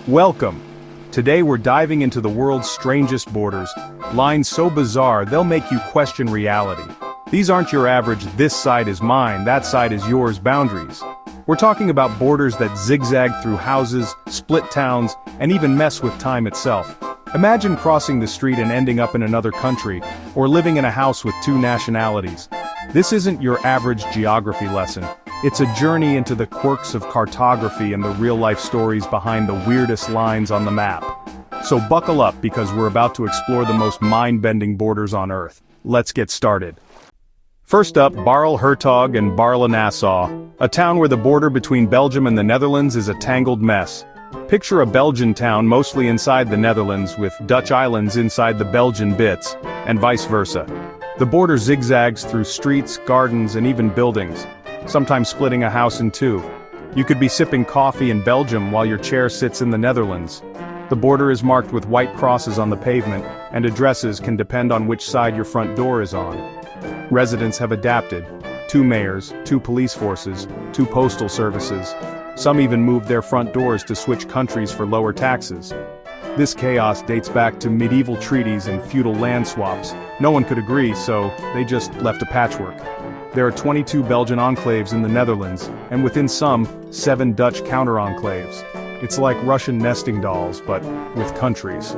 Welcome! Today we're diving into the world's strangest borders, lines so bizarre they'll make you question reality. These aren't your average "this side is mine, that side is yours" boundaries. We're talking about borders that zigzag through houses, split towns, and even mess with time itself. Imagine crossing the street and ending up in another country, or living in a house with two nationalities. This isn't your average geography lesson. It's a journey into the quirks of cartography and the real-life stories behind the weirdest lines on the map. So buckle up because we're about to explore the most mind-bending borders on Earth. Let's get started. First up, Barle-Hertog and Barle-Nassau, a town where the border between Belgium and the Netherlands is a tangled mess. Picture a Belgian town mostly inside the Netherlands with Dutch islands inside the Belgian bits, and vice versa. The border zigzags through streets, gardens, and even buildings, sometimes splitting a house in two. You could be sipping coffee in Belgium while your chair sits in the Netherlands. The border is marked with white crosses on the pavement, and addresses can depend on which side your front door is on. Residents have adapted. 2 mayors, 2 police forces, 2 postal services. Some even moved their front doors to switch countries for lower taxes. This chaos dates back to medieval treaties and feudal land swaps. No one could agree, so they just left a patchwork. There are 22 Belgian enclaves in the Netherlands, and within some, 7 Dutch counter-enclaves. It's like Russian nesting dolls, but with countries.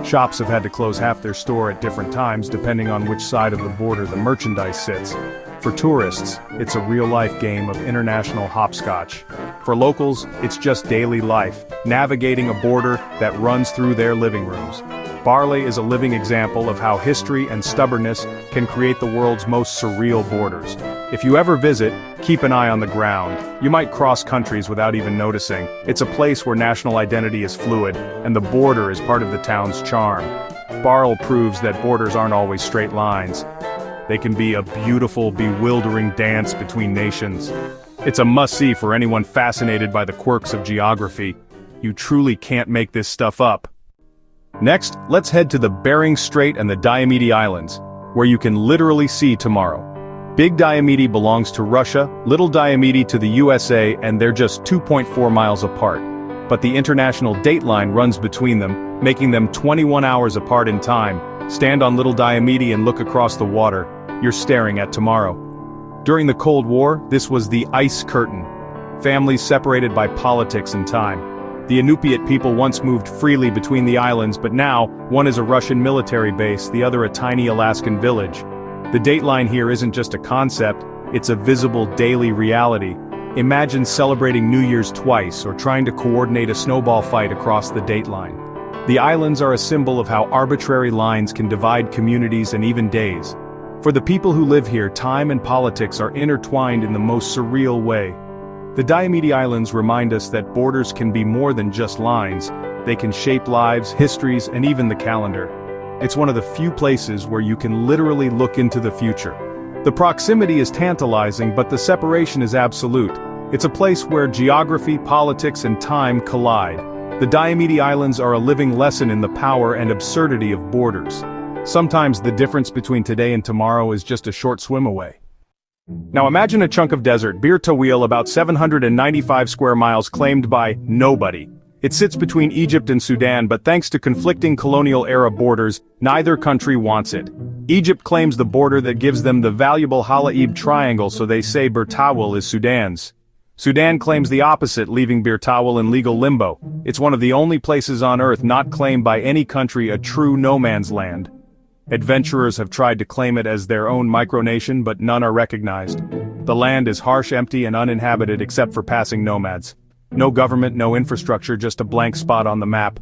Shops have had to close half their store at different times depending on which side of the border the merchandise sits. For tourists, it's a real-life game of international hopscotch. For locals, it's just daily life, navigating a border that runs through their living rooms. Barle is a living example of how history and stubbornness can create the world's most surreal borders. If you ever visit, keep an eye on the ground. You might cross countries without even noticing. It's a place where national identity is fluid, and the border is part of the town's charm. Barle proves that borders aren't always straight lines. They can be a beautiful, bewildering dance between nations. It's a must-see for anyone fascinated by the quirks of geography. You truly can't make this stuff up. Next, let's head to the Bering Strait and the Diomede Islands, where you can literally see tomorrow. Big Diomede belongs to Russia, Little Diomede to the USA, and they're just 2.4 miles apart. But the international dateline runs between them, making them 21 hours apart in time. Stand on Little Diomede and look across the water. You're staring at tomorrow. During the Cold War, this was the ice curtain. Families separated by politics and time. The Inupiat people once moved freely between the islands, but now, one is a Russian military base, the other a tiny Alaskan village. The dateline here isn't just a concept, it's a visible daily reality. Imagine celebrating New Year's twice or trying to coordinate a snowball fight across the dateline. The islands are a symbol of how arbitrary lines can divide communities and even days. For the people who live here, time and politics are intertwined in the most surreal way. The Diomede Islands remind us that borders can be more than just lines. They can shape lives, histories, and even the calendar. It's one of the few places where you can literally look into the future. The proximity is tantalizing, but the separation is absolute. It's a place where geography, politics, and time collide. The Diomede Islands are a living lesson in the power and absurdity of borders. Sometimes the difference between today and tomorrow is just a short swim away. Now imagine a chunk of desert, Bir Tawil, about 795 square miles, claimed by nobody. It sits between Egypt and Sudan, but thanks to conflicting colonial-era borders, neither country wants it. Egypt claims the border that gives them the valuable Halaib Triangle, so they say Bir Tawil is Sudan's. Sudan claims the opposite, leaving Bir Tawil in legal limbo. It's one of the only places on Earth not claimed by any country a true no-man's land. Adventurers have tried to claim it as their own micronation, but none are recognized. The land is harsh, empty, and uninhabited except for passing nomads. No government, no infrastructure, just a blank spot on the map.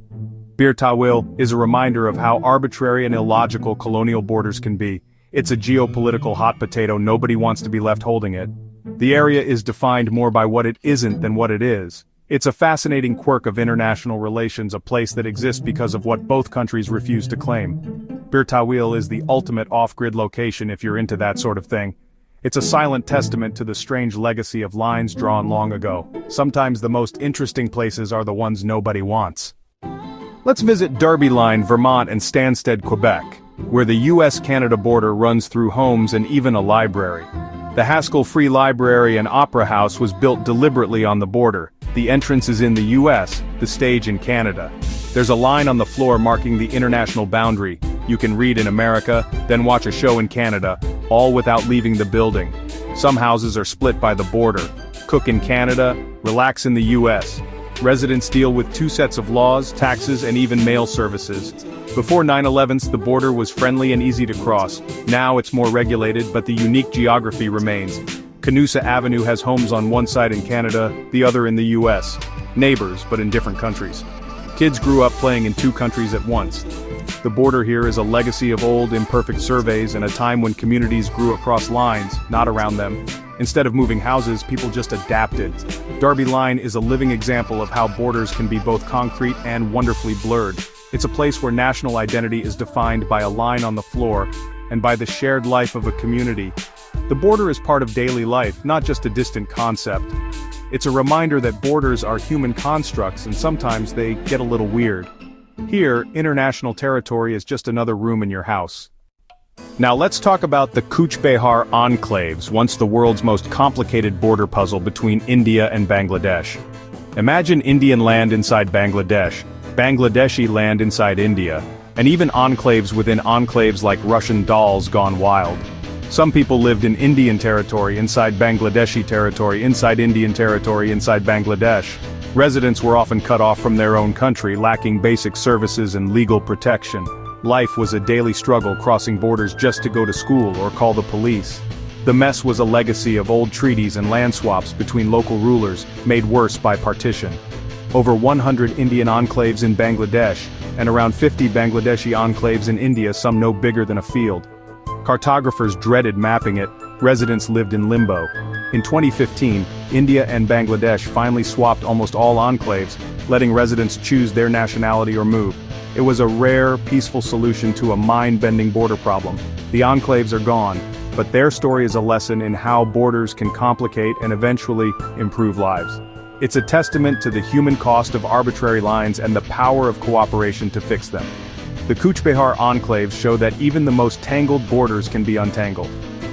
Bir Tawil is a reminder of how arbitrary and illogical colonial borders can be. It's a geopolitical hot potato, nobody wants to be left holding it. The area is defined more by what it isn't than what it is. It's a fascinating quirk of international relations, a place that exists because of what both countries refuse to claim. Bir Tawil is the ultimate off-grid location if you're into that sort of thing. It's a silent testament to the strange legacy of lines drawn long ago. Sometimes the most interesting places are the ones nobody wants. Let's visit Derby Line, Vermont and Stansted, Quebec, where the US-Canada border runs through homes and even a library. The Haskell Free Library and Opera House was built deliberately on the border. The The entrance is in the US, the stage in Canada. There's a line on the floor marking the international boundary. You can read in America, then watch a show in Canada, all without leaving the building. Some houses are split by the border. Cook in Canada, relax in the US. Residents deal with two sets of laws, taxes, and even mail services. Before 9/11, the border was friendly and easy to cross. Now it's more regulated, but the unique geography remains. Canusa Avenue has homes on one side in Canada, the other in the US. Neighbors, but in different countries. Kids grew up playing in two countries at once. The border here is a legacy of old, imperfect surveys and a time when communities grew across lines, not around them. Instead of moving houses, people just adapted. Darby Line is a living example of how borders can be both concrete and wonderfully blurred. It's a place where national identity is defined by a line on the floor, and by the shared life of a community. The border is part of daily life, not just a distant concept. It's a reminder that borders are human constructs and sometimes they get a little weird. Here, international territory is just another room in your house. Now let's talk about the Cooch Behar enclaves, once the world's most complicated border puzzle between India and Bangladesh. Imagine Indian land inside Bangladesh, Bangladeshi land inside India, and even enclaves within enclaves like Russian dolls gone wild. Some people lived in Indian territory inside Bangladeshi territory inside Indian territory inside Bangladesh. Residents were often cut off from their own country, lacking basic services and legal protection. Life was a daily struggle crossing borders just to go to school or call the police. The mess was a legacy of old treaties and land swaps between local rulers, made worse by partition. Over 100 Indian enclaves in Bangladesh, and around 50 Bangladeshi enclaves in India, some no bigger than a field. Cartographers dreaded mapping it, residents lived in limbo. In 2015, India and Bangladesh finally swapped almost all enclaves, letting residents choose their nationality or move. It was a rare, peaceful solution to a mind-bending border problem. The enclaves are gone, but their story is a lesson in how borders can complicate and eventually improve lives. It's a testament to the human cost of arbitrary lines and the power of cooperation to fix them. The Cooch Behar enclaves show that even the most tangled borders can be untangled.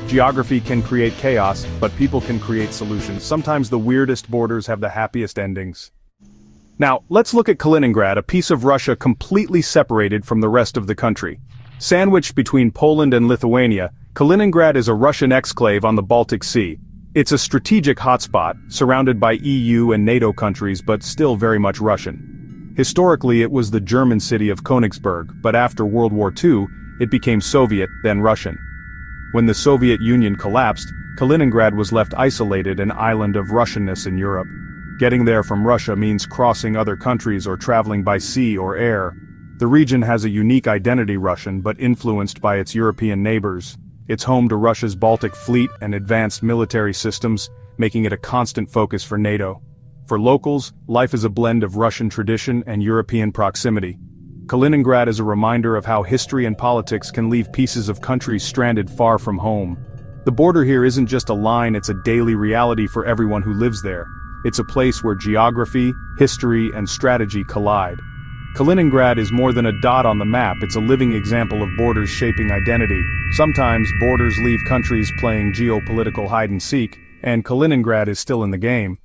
Geography can create chaos, but people can create solutions. Sometimes the weirdest borders have the happiest endings. Now, let's look at Kaliningrad, a piece of Russia completely separated from the rest of the country. Sandwiched between Poland and Lithuania, Kaliningrad is a Russian exclave on the Baltic Sea. It's a strategic hotspot, surrounded by EU and NATO countries but still very much Russian. Historically it was the German city of Königsberg, but after World War II, it became Soviet, then Russian. When the Soviet Union collapsed, Kaliningrad was left isolated, an island of Russianness in Europe. Getting there from Russia means crossing other countries or traveling by sea or air. The region has a unique identity, Russian, but influenced by its European neighbors. It's home to Russia's Baltic Fleet and advanced military systems, making it a constant focus for NATO. For locals, life is a blend of Russian tradition and European proximity. Kaliningrad is a reminder of how history and politics can leave pieces of country stranded far from home. The border here isn't just a line, it's a daily reality for everyone who lives there. It's a place where geography, history, and strategy collide. Kaliningrad is more than a dot on the map, it's a living example of borders shaping identity. Sometimes borders leave countries playing geopolitical hide-and-seek, and Kaliningrad is still in the game.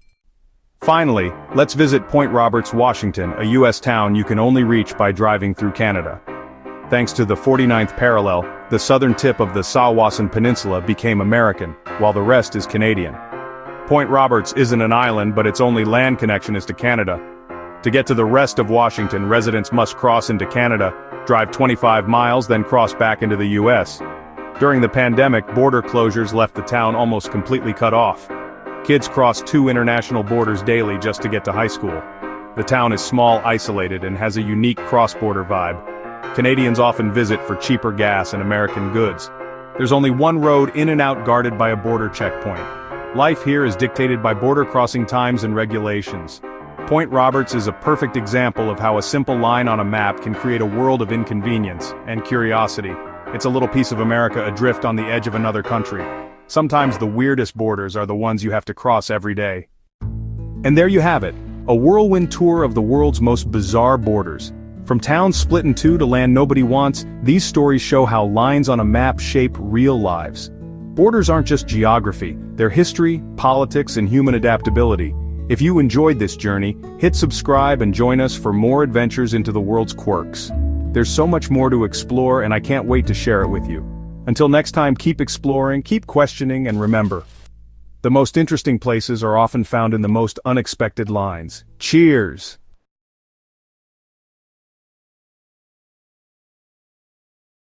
Finally, let's visit Point Roberts, Washington, a U.S. town you can only reach by driving through Canada. Thanks to the 49th parallel, the southern tip of the Sawasan Peninsula became American, while the rest is Canadian. Point Roberts isn't an island, but its only land connection is to Canada. To get to the rest of Washington, residents must cross into Canada, drive 25 miles, then cross back into the U.S. During the pandemic, border closures left the town almost completely cut off. Kids cross 2 international borders daily just to get to high school. The town is small, isolated, and has a unique cross-border vibe. Canadians often visit for cheaper gas and American goods. There's only one road in and out guarded by a border checkpoint. Life here is dictated by border crossing times and regulations. Point Roberts is a perfect example of how a simple line on a map can create a world of inconvenience and curiosity. It's a little piece of America adrift on the edge of another country. Sometimes the weirdest borders are the ones you have to cross every day. And there you have it, a whirlwind tour of the world's most bizarre borders. From towns split in two to land nobody wants, these stories show how lines on a map shape real lives. Borders aren't just geography, they're history, politics, and human adaptability. If you enjoyed this journey, hit subscribe and join us for more adventures into the world's quirks. There's so much more to explore and I can't wait to share it with you. Until next time, keep exploring, keep questioning, and remember, the most interesting places are often found in the most unexpected lines. Cheers!